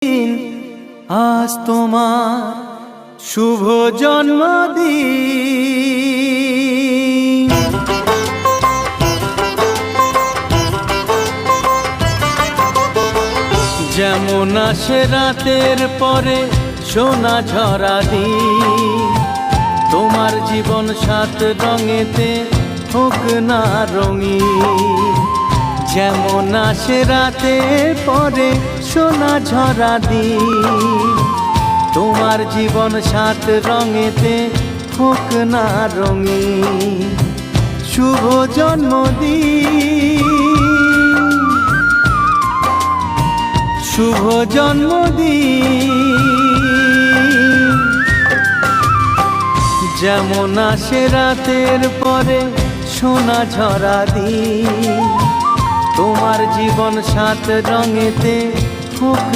আজ তোমার শুভ জন্মদিন। যেমন আসে রাতের পরে সোনা ঝরা দিন, তোমার জীবন সাত রঙেতে হোক না রঙিন। যেমন আসে রাতের পরে সোনা ঝরা দিন, তোমার জীবন সাত রঙেতে হোক না রঙিন। শুভ জন্মদিন, শুভ জন্মদিন। যেমন আসে রাতের পরে সোনা ঝরা দিন, তোমার জীবন সাত রঙেতে হোক